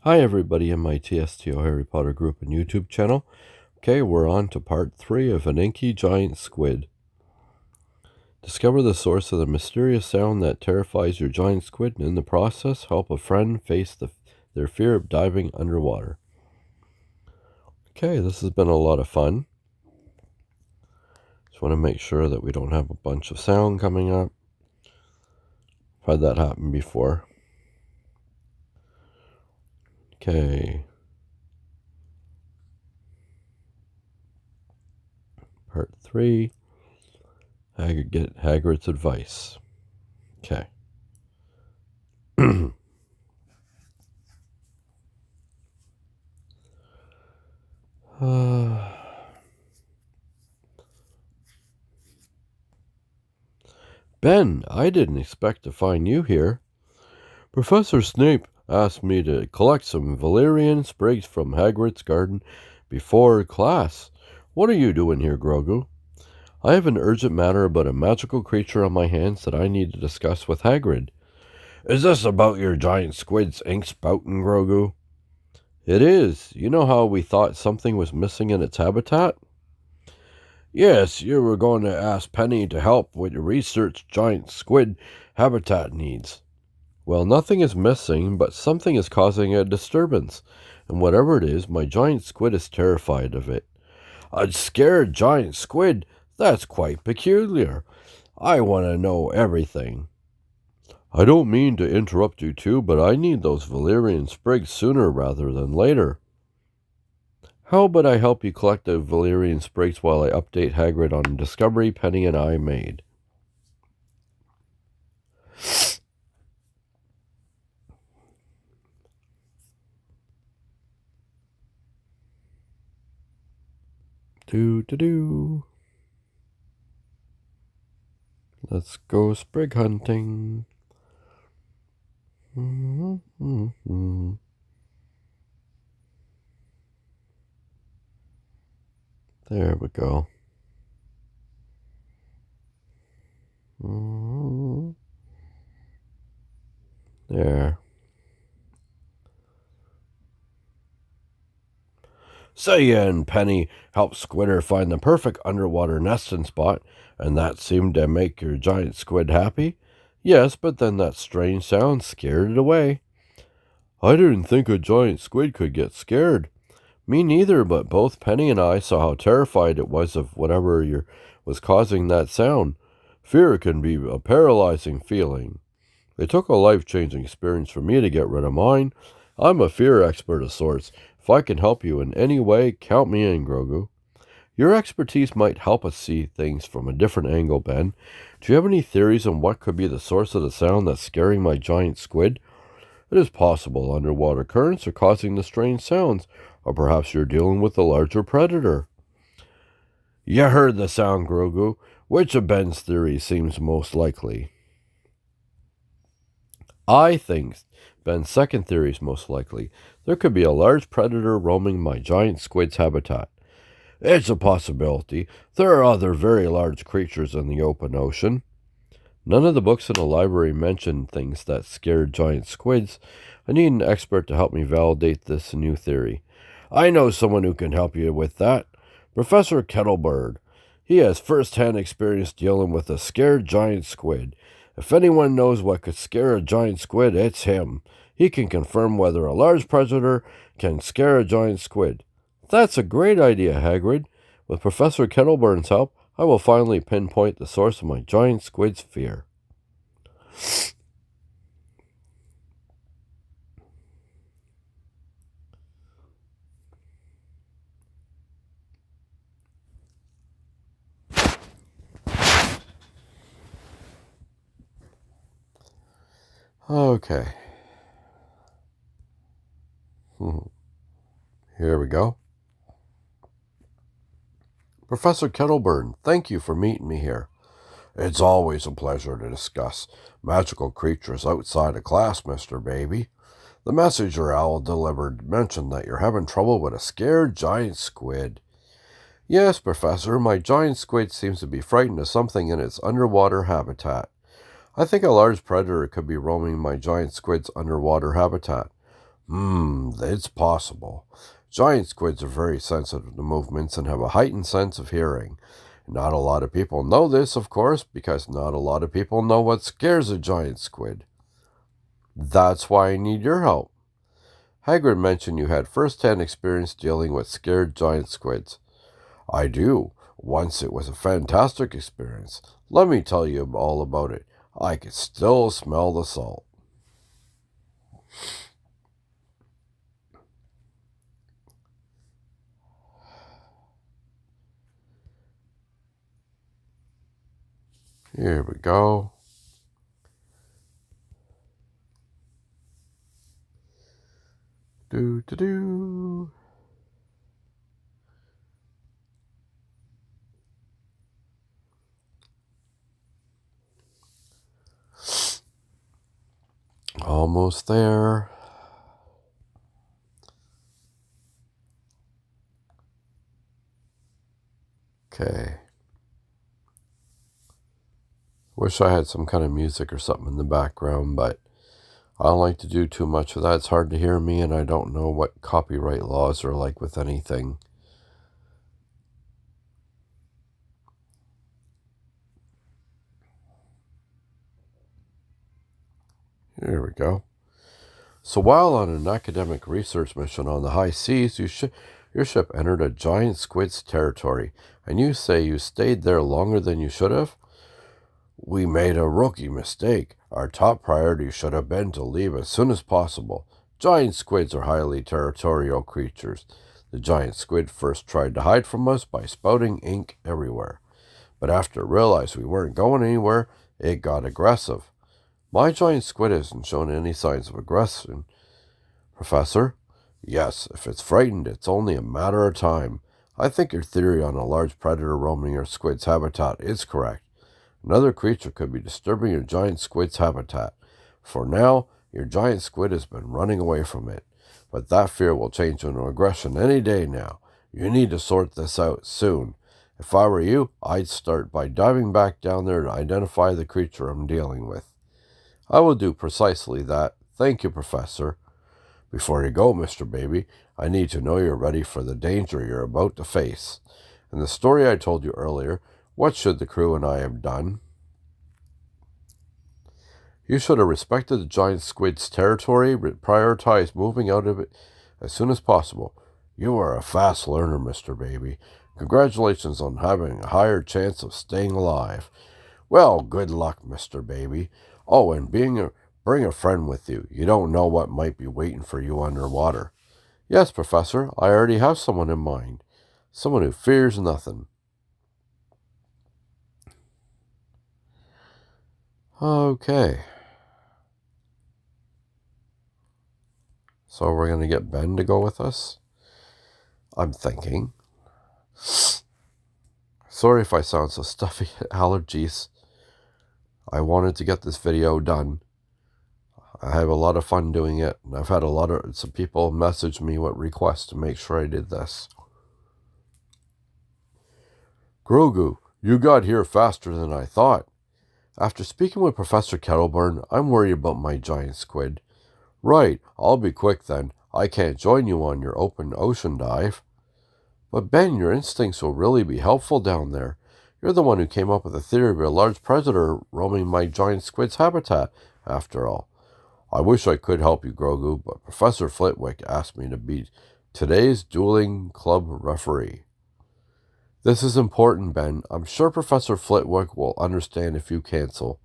Hi everybody in my tlsq Harry Potter group and YouTube channel. Okay, we're on to part 3 of an Inky giant squid. Discover the source of the mysterious sound that terrifies your giant squid, and in the process help a friend face their fear of diving underwater. Okay, this has been a lot of fun. Just want to make sure that we don't have a bunch of sound coming up. I've had that happen before. Okay. Part 3. Hagrid's advice. Okay. Ben, I didn't expect to find you here. Professor Snape asked me to collect some valerian sprigs from Hagrid's garden before class. What are you doing here, Grogu? I have an urgent matter about a magical creature on my hands that I need to discuss with Hagrid. Is this about your giant squid's ink spouting, Grogu? It is. You know how we thought something was missing in its habitat? Yes, you were going to ask Penny to help with your research giant squid habitat needs. Well, nothing is missing, but something is causing a disturbance, and whatever it is, my giant squid is terrified of it. A scared giant squid? That's quite peculiar. I want to know everything. I don't mean to interrupt you two, but I need those valerian sprigs sooner rather than later. How about I help you collect the valerian sprigs while I update Hagrid on a discovery Penny and I made? Let's go sprig hunting. There we go. There. Saya and Penny helped Squidder find the perfect underwater nesting spot, and that seemed to make your giant squid happy? Yes, but then that strange sound scared it away. I didn't think a giant squid could get scared. Me neither, but both Penny and I saw how terrified it was of whatever was causing that sound. Fear can be a paralyzing feeling. It took a life-changing experience for me to get rid of mine. I'm a fear expert of sorts. If I can help you in any way, count me in, Grogu. Your expertise might help us see things from a different angle, Ben. Do you have any theories on what could be the source of the sound that's scaring my giant squid? It is possible underwater currents are causing the strange sounds, or perhaps you're dealing with a larger predator. You heard the sound, Grogu. Which of Ben's theories seems most likely? I think Ben's second theory is most likely. There could be a large predator roaming my giant squid's habitat. It's a possibility. There are other very large creatures in the open ocean. None of the books in the library mention things that scared giant squids. I need an expert to help me validate this new theory. I know someone who can help you with that. Professor Kettlebird. He has first-hand experience dealing with a scared giant squid. If anyone knows what could scare a giant squid, it's him. He can confirm whether a large predator can scare a giant squid. That's a great idea, Hagrid. With Professor Kettlebird's help, I will finally pinpoint the source of my giant squid's fear. Okay. Here we go. Professor Kettleburn, thank you for meeting me here. It's always a pleasure to discuss magical creatures outside of class, Mr. Baby. The message your owl delivered mentioned that you're having trouble with a scared giant squid. Yes, Professor, my giant squid seems to be frightened of something in its underwater habitat. I think a large predator could be roaming my giant squid's underwater habitat. It's possible. Giant squids are very sensitive to movements and have a heightened sense of hearing. Not a lot of people know this, of course, because not a lot of people know what scares a giant squid. That's why I need your help. Hagrid mentioned you had first-hand experience dealing with scared giant squids. I do. Once it was a fantastic experience. Let me tell you all about it. I can still smell the salt. Here we go. Do. Almost there. Okay. Wish I had some kind of music or something in the background, but I don't like to do too much of that. It's hard to hear me, and I don't know what copyright laws are like with anything. Here we go. So while on an academic research mission on the high seas, your ship entered a giant squid's territory, and you say you stayed there longer than you should have? We made a rookie mistake. Our top priority should have been to leave as soon as possible. Giant squids are highly territorial creatures. The giant squid first tried to hide from us by spouting ink everywhere. But after it realized we weren't going anywhere, it got aggressive. My giant squid hasn't shown any signs of aggression, Professor. Yes, if it's frightened, it's only a matter of time. I think your theory on a large predator roaming your squid's habitat is correct. Another creature could be disturbing your giant squid's habitat. For now, your giant squid has been running away from it. But that fear will change into aggression any day now. You need to sort this out soon. If I were you, I'd start by diving back down there to identify the creature I'm dealing with. I will do precisely that. Thank you, Professor. Before you go, Mr. Baby, I need to know you're ready for the danger you're about to face. In the story I told you earlier, what should the crew and I have done? You should have respected the giant squid's territory, prioritized moving out of it as soon as possible. You are a fast learner, Mr. Baby. Congratulations on having a higher chance of staying alive. Well, good luck, Mr. Baby. Oh, and bring a friend with you. You don't know what might be waiting for you underwater. Yes, Professor, I already have someone in mind. Someone who fears nothing. Okay. So we're going to get Ben to go with us? I'm thinking. Sorry if I sound so stuffy. Allergies. I wanted to get this video done. I have a lot of fun doing it. And I've had some people message me with requests to make sure I did this. Grogu, you got here faster than I thought. After speaking with Professor Kettleburn, I'm worried about my giant squid. Right, I'll be quick then. I can't join you on your open ocean dive. But Ben, your instincts will really be helpful down there. You're the one who came up with the theory of a large predator roaming my giant squid's habitat, after all. I wish I could help you, Grogu, but Professor Flitwick asked me to be today's dueling club referee. This is important, Ben. I'm sure Professor Flitwick will understand if you cancel.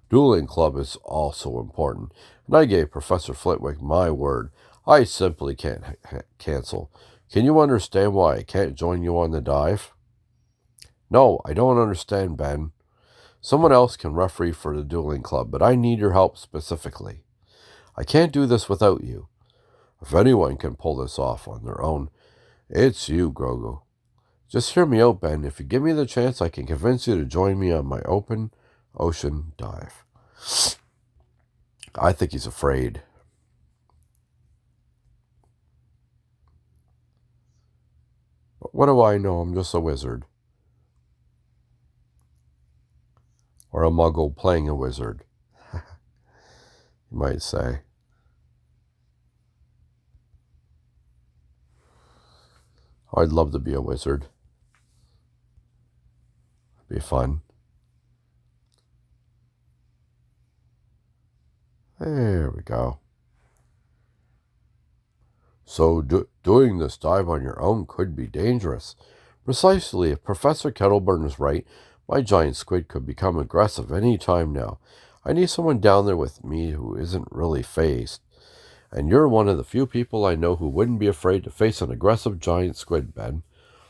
Dueling club is also important, and I gave Professor Flitwick my word. I simply can't cancel. Can you understand why I can't join you on the dive? No, I don't understand, Ben. Someone else can referee for the dueling club, but I need your help specifically. I can't do this without you. If anyone can pull this off on their own, it's you, Grogu. Just hear me out, Ben. If you give me the chance, I can convince you to join me on my open ocean dive. I think he's afraid. But what do I know? I'm just a wizard. Or a muggle playing a wizard, you might say. I'd love to be a wizard. It'd be fun. There we go. So doing this dive on your own could be dangerous. Precisely, if Professor Kettleburn is right, my giant squid could become aggressive any time now. I need someone down there with me who isn't really phased. And you're one of the few people I know who wouldn't be afraid to face an aggressive giant squid, Ben.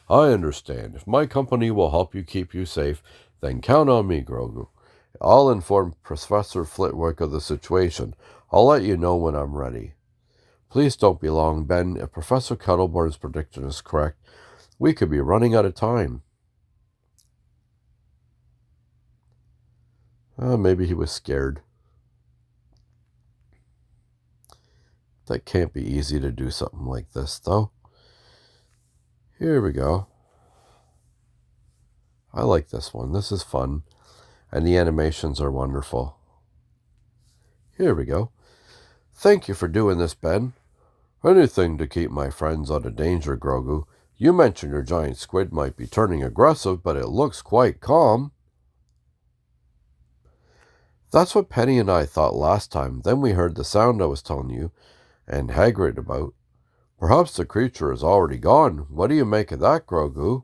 I understand. If my company will help you keep you safe, then count on me, Grogu. I'll inform Professor Flitwick of the situation. I'll let you know when I'm ready. Please don't be long, Ben. If Professor Kettleburn's prediction is correct, we could be running out of time. Maybe he was scared. That can't be easy to do something like this, though. Here we go. I like this one. This is fun. And the animations are wonderful. Here we go. Thank you for doing this, Ben. Anything to keep my friends out of danger, Grogu. You mentioned your giant squid might be turning aggressive, but it looks quite calm. That's what Penny and I thought last time. Then we heard the sound I was telling you and Hagrid about. Perhaps the creature is already gone. What do you make of that, Grogu?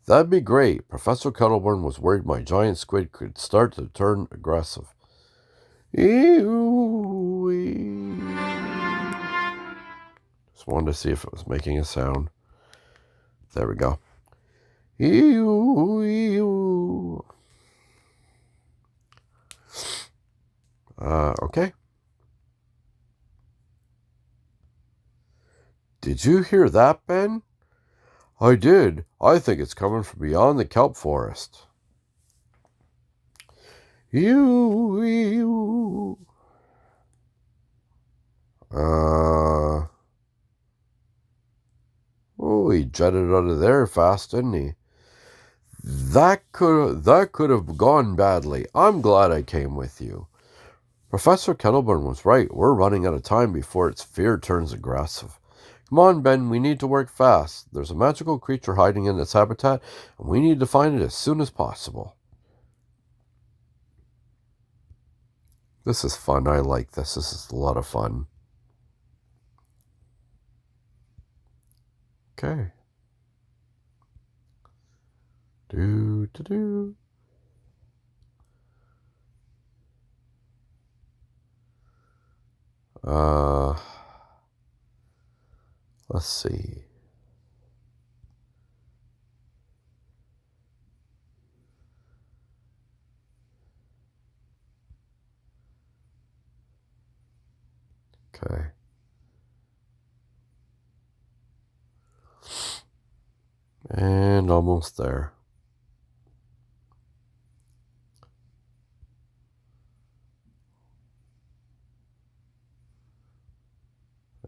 That'd be great. Professor Cuddleburn was worried my giant squid could start to turn aggressive. Ew-wee. Just wanted to see if it was making a sound. There we go. Ew-wee. Okay. Did you hear that, Ben? I did. I think it's coming from beyond the kelp forest. Ew. Oh, he jetted out of there fast, didn't he? That could have gone badly. I'm glad I came with you. Professor Kettleburn was right. We're running out of time before its fear turns aggressive. Come on, Ben, we need to work fast. There's a magical creature hiding in its habitat, and we need to find it as soon as possible. This is fun. I like this. This is a lot of fun. Okay. Do. Let's see. Okay. And almost there.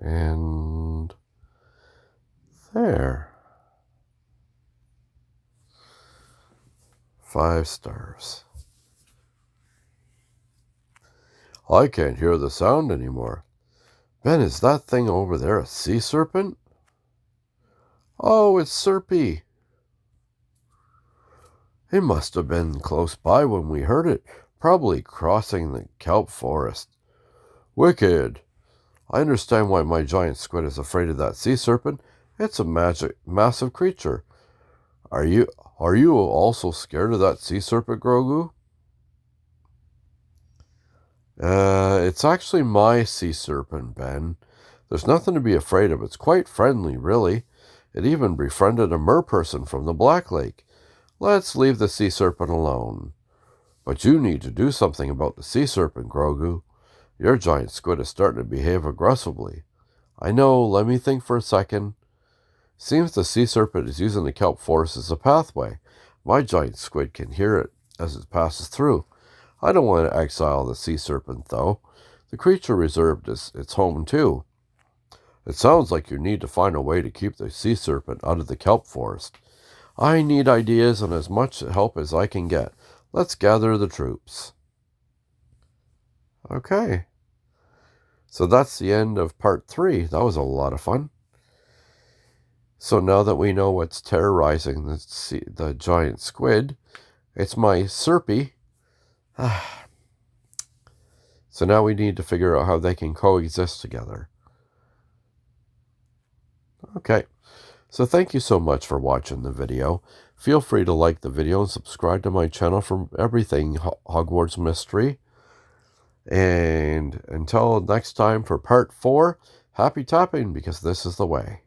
And there. 5 stars. I can't hear the sound anymore. Ben, is that thing over there a sea serpent? Oh, it's Serpy. It must have been close by when we heard it, probably crossing the kelp forest. Wicked. I understand why my giant squid is afraid of that sea serpent. It's a massive creature. Are you also scared of that sea serpent, Grogu? It's actually my sea serpent, Ben. There's nothing to be afraid of. It's quite friendly, really. It even befriended a merperson from the Black Lake. Let's leave the sea serpent alone. But you need to do something about the sea serpent, Grogu. Your giant squid is starting to behave aggressively. I know, let me think for a second. Seems the sea serpent is using the kelp forest as a pathway. My giant squid can hear it as it passes through. I don't want to exile the sea serpent, though. The creature reserved is its home, too. It sounds like you need to find a way to keep the sea serpent out of the kelp forest. I need ideas and as much help as I can get. Let's gather the troops. Okay. So that's the end of part 3. That was a lot of fun. So now that we know what's terrorizing the giant squid, it's my Serpy. So now we need to figure out how they can coexist together. Okay, so thank you so much for watching the video. Feel free to like the video and subscribe to my channel for everything Hogwarts Mystery. And until next time for part 4, happy tapping, because this is the way.